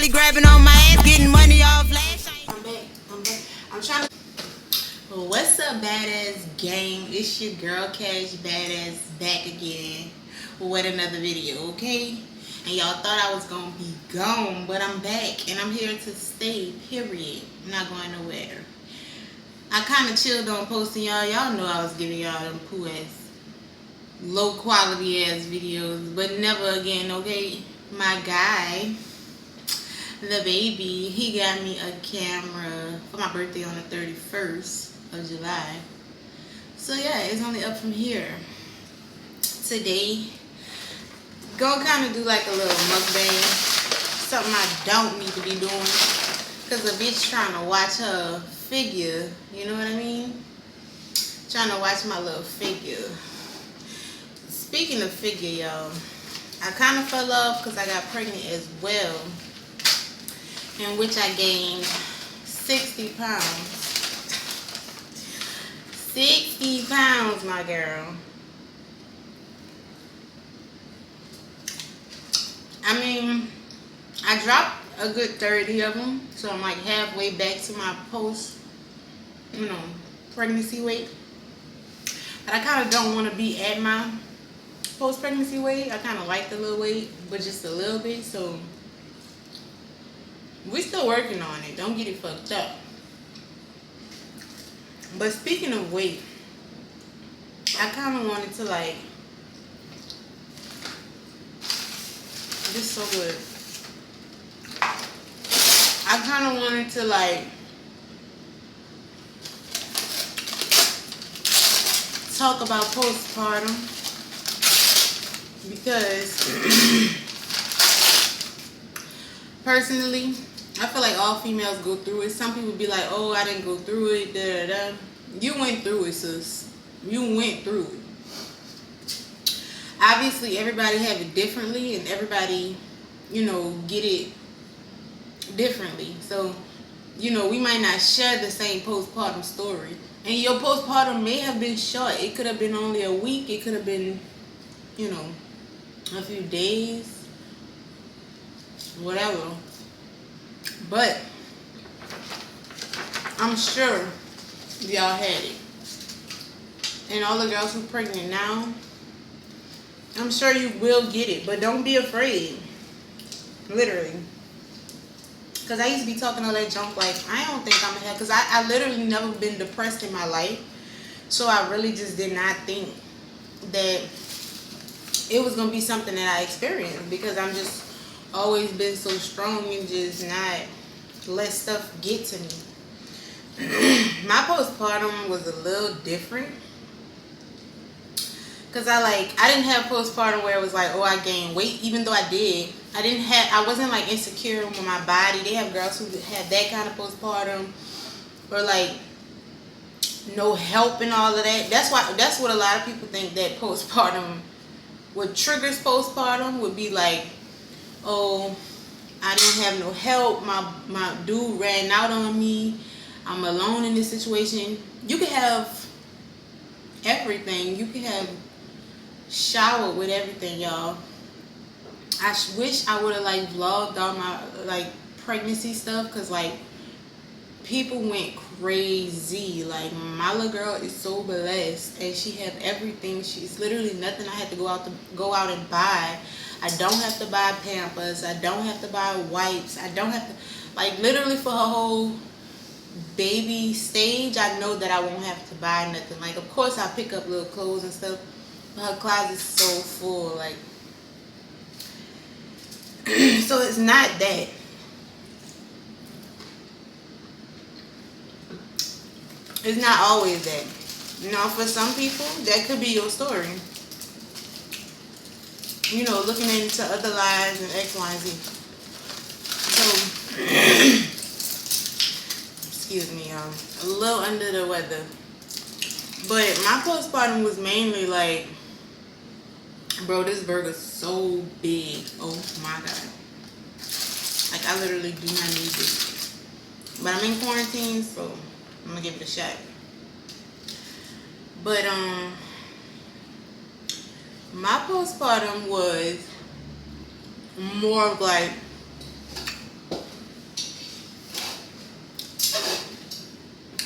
Kelly grabbing on my ass, getting money off flash. I'm back. I'm trying to. What's up, badass gang? It's your girl Cash Badass back again with another video, okay? And y'all thought I was gonna be gone, but I'm back and I'm here to stay, period. I'm not going nowhere. I kind of chilled on posting y'all. Y'all know I was giving y'all them poo ass, low quality ass videos, but never again, okay? My guy, the baby, he got me a camera for my birthday on the 31st of July. So yeah, it's only up from here. Today, gonna kind of do like a little mukbang, something I don't need to be doing, cause a bitch trying to watch her figure, you know what I mean? Trying to watch my little figure. Speaking of figure, y'all, I kind of fell off because I got pregnant as well, in which I gained 60 pounds. 60 pounds, my girl. I mean, I dropped a good 30 of them, so I'm like halfway back to my pregnancy weight. But I kind of don't want to be at my post-pregnancy weight. I kind of like the little weight, but just a little bit, so we still working on it. Don't get it fucked up. But speaking of weight, I kind of wanted to like, this is so good. I kind of wanted to like talk about postpartum because personally, I feel like all females go through it. Some people be like, oh, I didn't go through it, da da da. You went through it, sis. You went through it. Obviously, everybody have it differently, and everybody, get it differently. So, we might not share the same postpartum story. And your postpartum may have been short. It could have been only a week. It could have been, a few days, whatever. But I'm sure y'all had it. And all the girls who are pregnant now, I'm sure you will get it. But don't be afraid. Literally. Because I used to be talking all that junk like, I don't think I'm going to have, because I literally never been depressed in my life. So I really just did not think that it was going to be something that I experienced, because I'm just always been so strong and just not let stuff get to me. My postpartum was a little different, because I didn't have postpartum where it was like, oh, I gained weight, even though I did. I wasn't like insecure with my body. They have girls who have that kind of postpartum, or like no help and all of that. That's what a lot of people think that postpartum, what triggers postpartum would be like, oh, I didn't have no help. My dude ran out on me. I'm alone in this situation. You can have everything. You can have showered with everything, y'all. I wish I would have like vlogged all my like pregnancy stuff, because like people went crazy. Like my little girl is so blessed, and she have everything. She's literally nothing I had to go out and buy. I don't have to buy Pampers. I don't have to buy wipes. I don't have to, like, literally for her whole baby stage, I know that I won't have to buy nothing. Like, of course I pick up little clothes and stuff, but her closet's so full, like. So it's not that. It's not always that. For some people, that could be your story. Looking into other lives and X, Y, and Z. So, excuse me, y'all. A little under the weather. But my postpartum was mainly like, bro, this burger's so big. Oh my God. Like, I literally do not need this. But I'm in quarantine, so I'm gonna give it a shot. But, my postpartum was more of like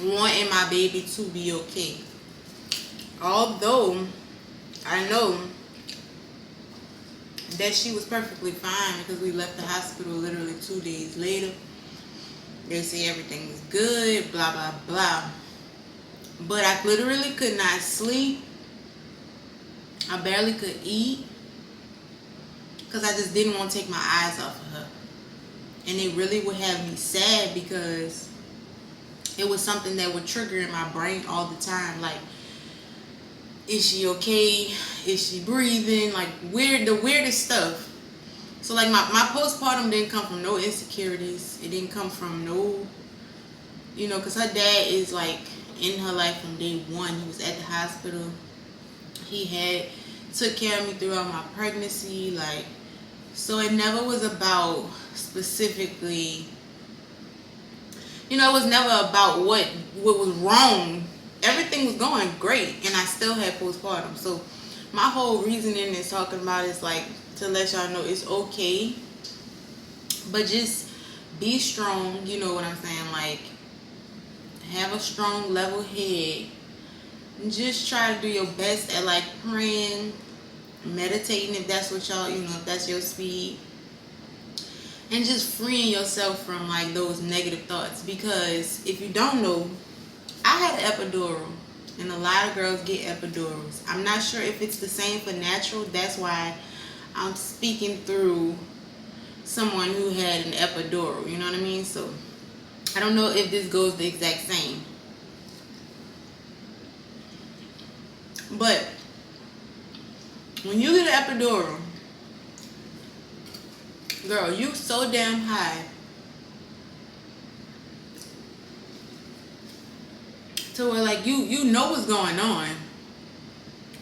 wanting my baby to be okay. Although I know that she was perfectly fine because we left the hospital literally 2 days later. They say everything was good, blah, blah, blah. But I literally could not sleep. I barely could eat because I just didn't want to take my eyes off of her. And it really would have me sad because it was something that would trigger in my brain all the time. Like, is she okay? Is she breathing? Like, the weirdest stuff. So, like, my postpartum didn't come from no insecurities. It didn't come from no, because her dad is, like, in her life from day one. He was at the hospital. He took care of me throughout my pregnancy. Like, so it never was about specifically, it was never about what was wrong. Everything was going great, and I still had postpartum. So my whole reasoning is talking about is like to let y'all know it's okay, but just be strong. You know what I'm saying? Like, have a strong, level head. And just try to do your best at like praying, meditating if that's what y'all, if that's your speed, and just freeing yourself from like those negative thoughts. Because if you don't know, I had an epidural, and a lot of girls get epidurals. I'm not sure if it's the same for natural. That's why I'm speaking through someone who had an epidural. You know what I mean? So I don't know if this goes the exact same. But when you get an epidural, girl, you so damn high to where like you know what's going on,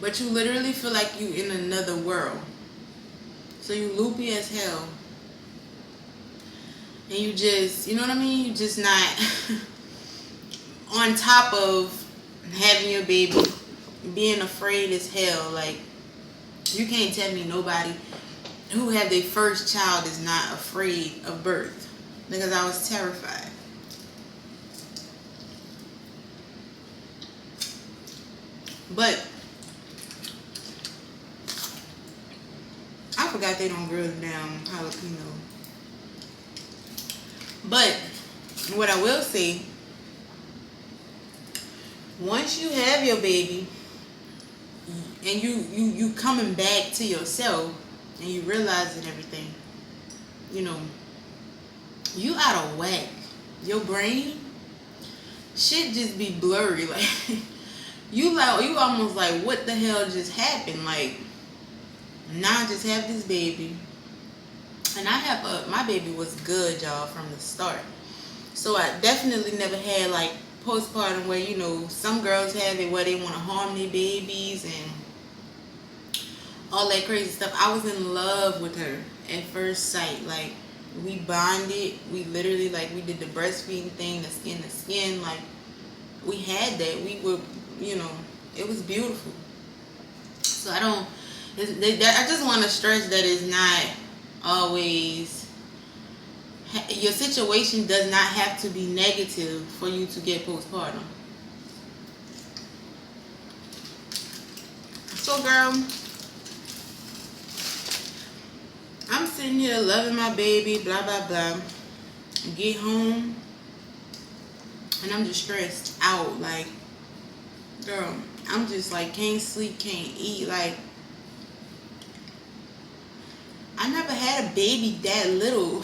but you literally feel like you in another world. So you loopy as hell, and you just, you know what I mean? You just not on top of having your baby, being afraid as hell. Like, you can't tell me nobody who had their first child is not afraid of birth, because I was terrified. But I forgot they don't grill down jalapeno. But what I will say, once you have your baby and you coming back to yourself and you realizing everything, you out of whack. Your brain shit just be blurry. Like you almost like, what the hell just happened? Like, now I just have this baby, and I have my baby was good, y'all, from the start. So I definitely never had like postpartum where, some girls have it where they want to harm their babies and all that crazy stuff. I was in love with her at first sight. Like, we bonded. We literally, like, we did the breastfeeding thing, the skin to skin. Like, we had that. We were, it was beautiful. So I just want to stress that it's not always, your situation does not have to be negative for you to get postpartum. So, girl, I'm sitting here loving my baby, blah, blah, blah. Get home, and I'm just stressed out. Like, girl, I'm just like, can't sleep, can't eat. Like, I never had a baby that little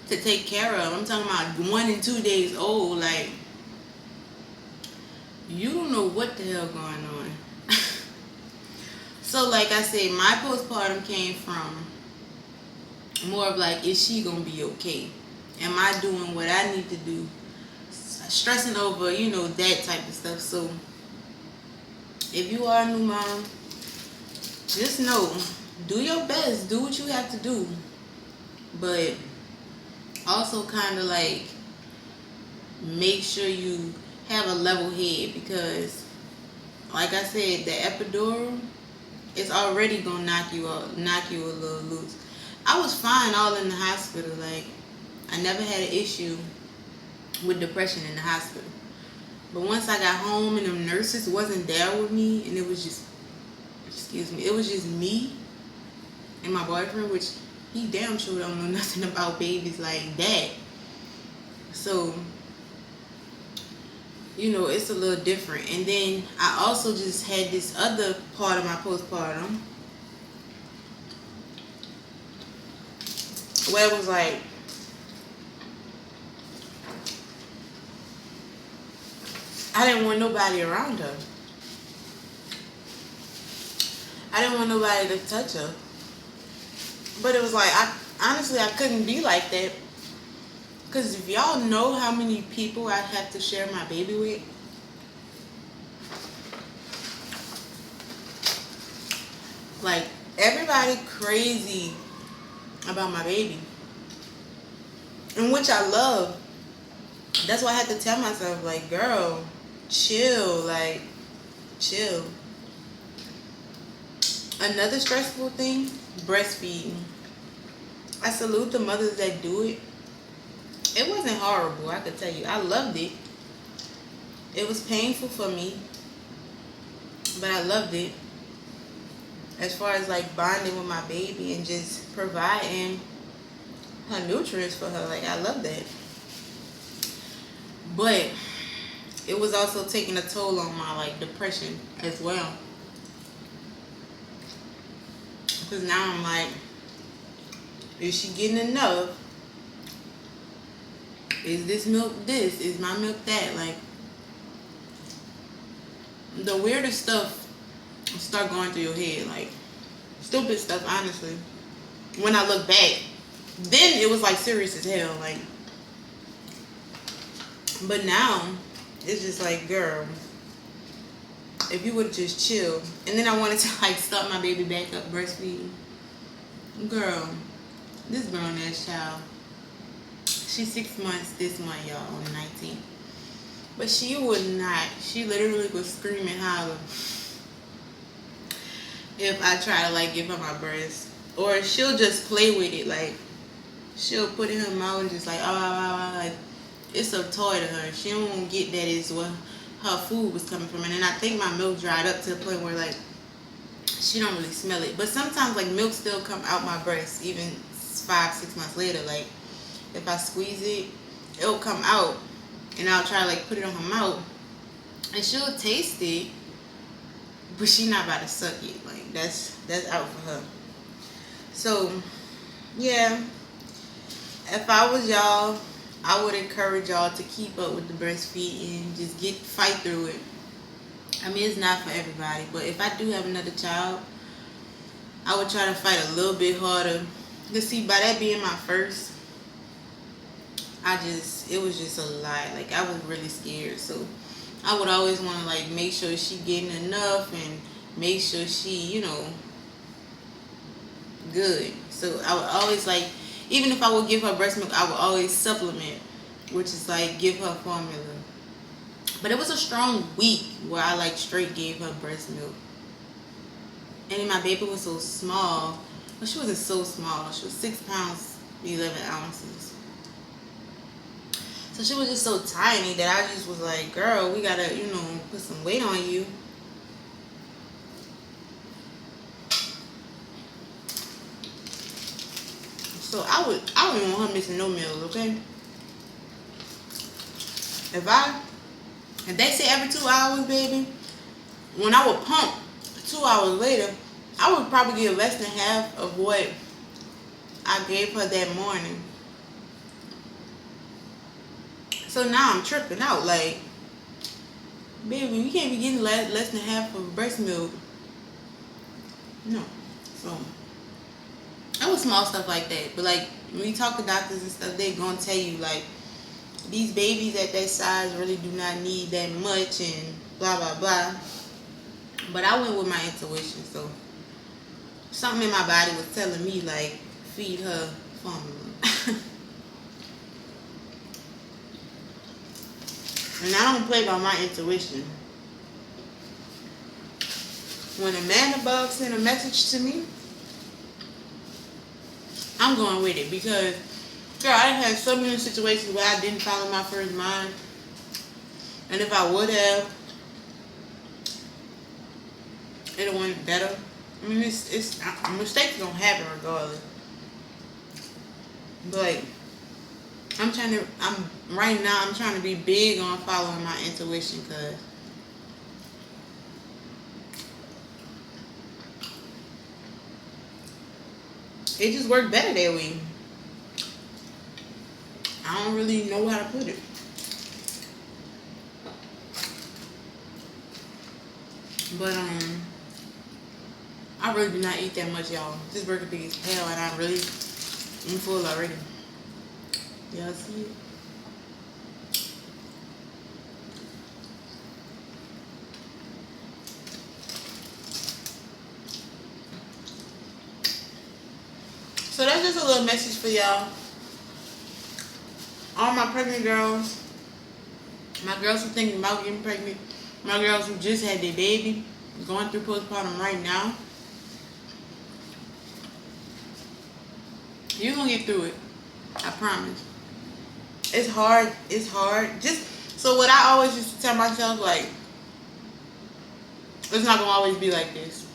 to take care of. I'm talking about 1 and 2 days old. Like, you don't know what the hell going on. So, like I said, my postpartum came from more of like, is she gonna be okay? Am I doing what I need to do? Stressing over, that type of stuff. So, if you are a new mom, just know, do your best, do what you have to do, but also kind of like make sure you have a level head, because like I said, the epidural is already gonna knock you a little loose. I was fine all in the hospital. Like, I never had an issue with depression in the hospital. But once I got home and the nurses wasn't there with me, and it was just, excuse me, it was just me and my boyfriend, which he damn sure don't know nothing about babies like that. So, you know, it's a little different. And then I also just had this other part of my postpartum where it was like, I didn't want nobody around her. I didn't want nobody to touch her. But it was like, honestly, I couldn't be like that. Because if y'all know how many people I'd have to share my baby with, like, everybody crazy about my baby. And which I love. That's why I had to tell myself, like, girl, chill, like, chill. Another stressful thing, breastfeeding. I salute the mothers that do it. It wasn't horrible, I could tell you. I loved it. It was painful for me, but I loved it. As far as like bonding with my baby and just providing her nutrients for her, like I love that. But it was also taking a toll on my like depression as well. Because now I'm like, is she getting enough? Is this milk this? Is my milk that? Like, the weirdest stuff start going through your head. Like, stupid stuff, honestly. When I look back, then it was like serious as hell. Like, but now, it's just like, girl, if you would have just chilled. And then I wanted to like start my baby back up breastfeeding. Girl, this grown ass child, she's 6 months this month, y'all, on the 19th. But she would not. She literally was screaming, holler, if I try to like give her my breast. Or she'll just play with it. Like, she'll put it in her mouth and just like, like, it's a toy to her. She don't get that it's where her food was coming from. And then I think my milk dried up to the point where like, she don't really smell it. But sometimes like milk still come out my breast even 5-6 months later. Like, if I squeeze it, it'll come out, and I'll try to like put it on her mouth, and she'll taste it, but she not about to suck it. Like, that's out for her. So yeah, if I was y'all, I would encourage y'all to keep up with the breastfeeding. Just fight through it. I mean, it's not for everybody, but if I do have another child, I would try to fight a little bit harder. Because see, by that being my first, it was just a lot. Like, I was really scared. So I would always want to like make sure she getting enough and make sure she, you know, good. So I would always like, even if I would give her breast milk, I would always supplement, which is like give her formula. But it was a strong week where I like straight gave her breast milk. And then my baby was so small. Well, she wasn't so small. She was 6 pounds, 11 ounces. So she was just so tiny that I just was like, girl, we gotta, you know, put some weight on you. So I don't even want her missing no meals, okay? If they say every 2 hours, baby, when I would pump 2 hours later, I would probably get less than half of what I gave her that morning. So now I'm tripping out. Like, baby, you can't be getting less than half of breast milk. No. So, that was small stuff like that. But like, when you talk to doctors and stuff, they're going to tell you, like, these babies at that size really do not need that much and blah, blah, blah. But I went with my intuition. So, something in my body was telling me, like, feed her formula. And I don't play by my intuition. When a man above sent a message to me, I'm going with it. Because, girl, I had so many situations where I didn't follow my first mind. And if I would have, it went better. I mean, it's mistakes gonna happen regardless. But right now I'm trying to be big on following my intuition, cause it just worked better that way. I don't really know how to put it. But I really do not eat that much, y'all. This burger big as hell, and I'm full already. Y'all see it? So that's just a little message for y'all. All my pregnant girls, my girls who thinking about getting pregnant, my girls who just had their baby, going through postpartum right now. You're gonna get through it. I promise. It's hard. It's hard. So what I always used to tell myself, like, it's not gonna always be like this.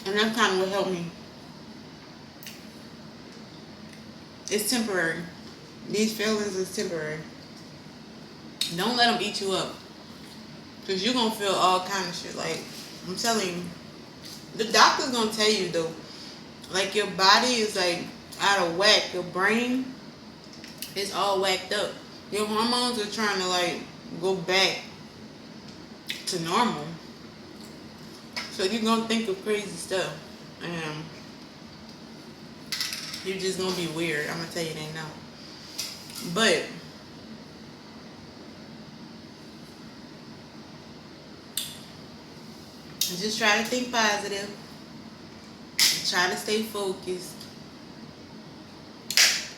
And that's kind of what helped me. It's temporary. These feelings is temporary. Don't let them eat you up. Because you're going to feel all kind of shit. Like, I'm telling you. The doctor's going to tell you, though. Like, your body is, like, out of whack. Your brain is all whacked up. Your hormones are trying to, like, go back to normal. So you're going to think of crazy stuff. And you're just going to be weird. I'm going to tell you that now. But just try to think positive. Try to stay focused.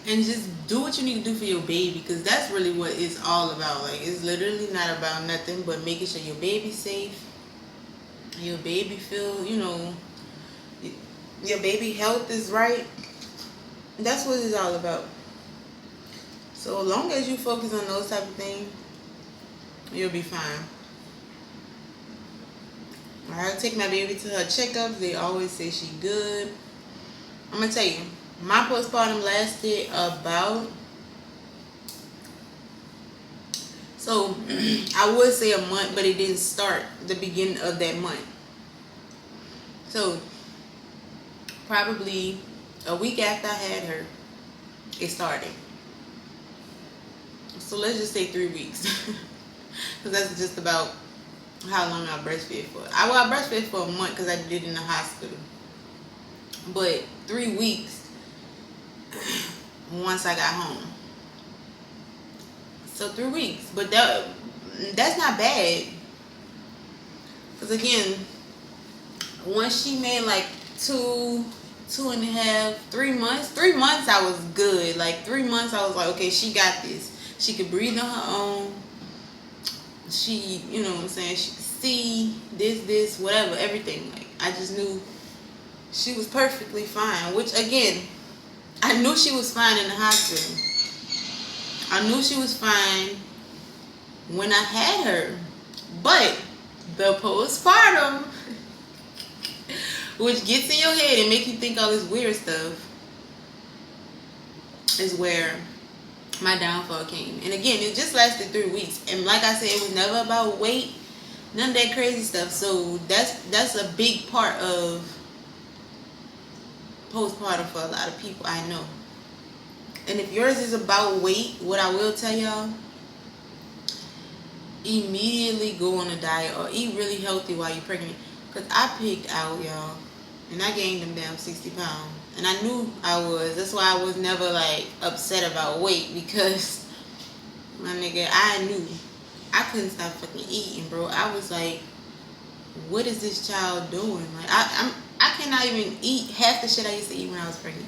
And just do what you need to do for your baby. Because that's really what it's all about. Like, it's literally not about nothing but making sure your baby's safe. Your baby feel, your baby health is right. That's what it's all about. So as long as you focus on those type of things, you'll be fine. I take my baby to her checkups. They always say she good. I'm gonna tell you, my postpartum lasted about, so I would say a month, but it didn't start the beginning of that month. So probably a week after I had her, it started. So let's just say 3 weeks. Because that's just about how long I breastfed for. I breastfed for a month because I did it in the hospital. But 3 weeks once I got home. So 3 weeks. But that's not bad. Because again, once she made like 2.5, 3 months. 3 months I was good. Like 3 months I was like, okay, she got this. She could breathe on her own. She, you know what I'm saying, she could see this, whatever, everything. Like, I just knew she was perfectly fine. Which, again, I knew she was fine in the hospital. I knew she was fine when I had her. But the postpartum, which gets in your head and make you think all this weird stuff, is where my downfall came. And again, it just lasted 3 weeks. And like I said, it was never about weight, none of that crazy stuff. So that's a big part of postpartum for a lot of people, I know. And if yours is about weight, what I will tell y'all, immediately go on a diet or eat really healthy while you're pregnant. Because I picked out, y'all, and I gained them damn 60 pounds. And I knew I was. That's why I was never, like, upset about weight. Because, my nigga, I knew. I couldn't stop fucking eating, bro. I was like, what is this child doing? Like, I cannot even eat half the shit I used to eat when I was pregnant.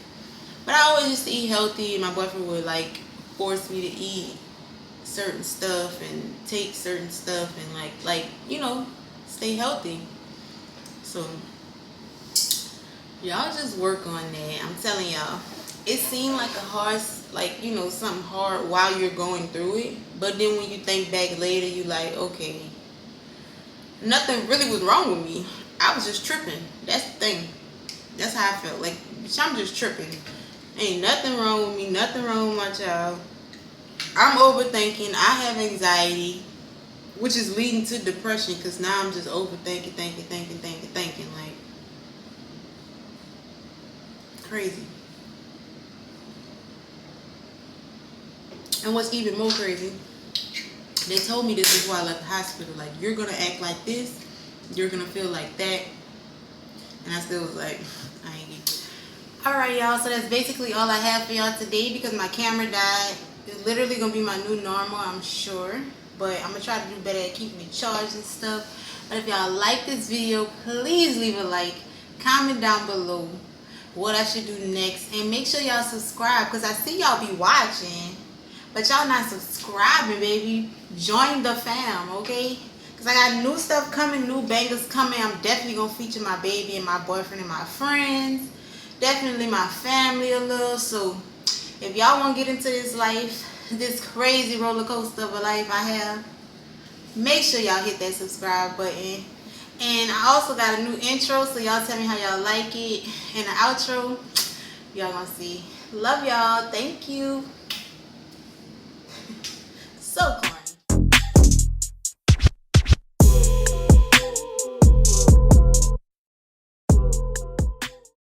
But I always used to eat healthy. And my boyfriend would, like, force me to eat certain stuff and take certain stuff. And, like stay healthy. So y'all just work on that. I'm telling y'all. it seemed like a hard, like, you know, something hard while you're going through it. But then when you think back later, you like, okay, nothing really was wrong with me. I was just tripping. That's the thing. That's how I felt. Like, bitch, I'm just tripping. Ain't nothing wrong with me. Nothing wrong with my child. I'm overthinking. I have anxiety, which is leading to depression because now I'm just overthinking, thinking. Like, crazy. And what's even more crazy, they told me this before I left the hospital. Like, you're going to act like this. You're going to feel like that. And I still was like, I ain't get it. Alright, y'all. So that's basically all I have for y'all today because my camera died. It's literally going to be my new normal, I'm sure. But I'm going to try to do better at keeping it charged and stuff. But if y'all like this video, please leave a like. Comment down below what I should do next. And make sure y'all subscribe because I see y'all be watching. But y'all not subscribing, baby. Join the fam, okay? Because I got new stuff coming, new bangers coming. I'm definitely going to feature my baby and my boyfriend and my friends. Definitely my family a little. So if y'all want to get into this life, this crazy roller coaster of a life I have, make sure y'all hit that subscribe button. And I also got a new intro, so y'all tell me how y'all like it. And the outro, y'all gonna see. Love y'all. Thank you.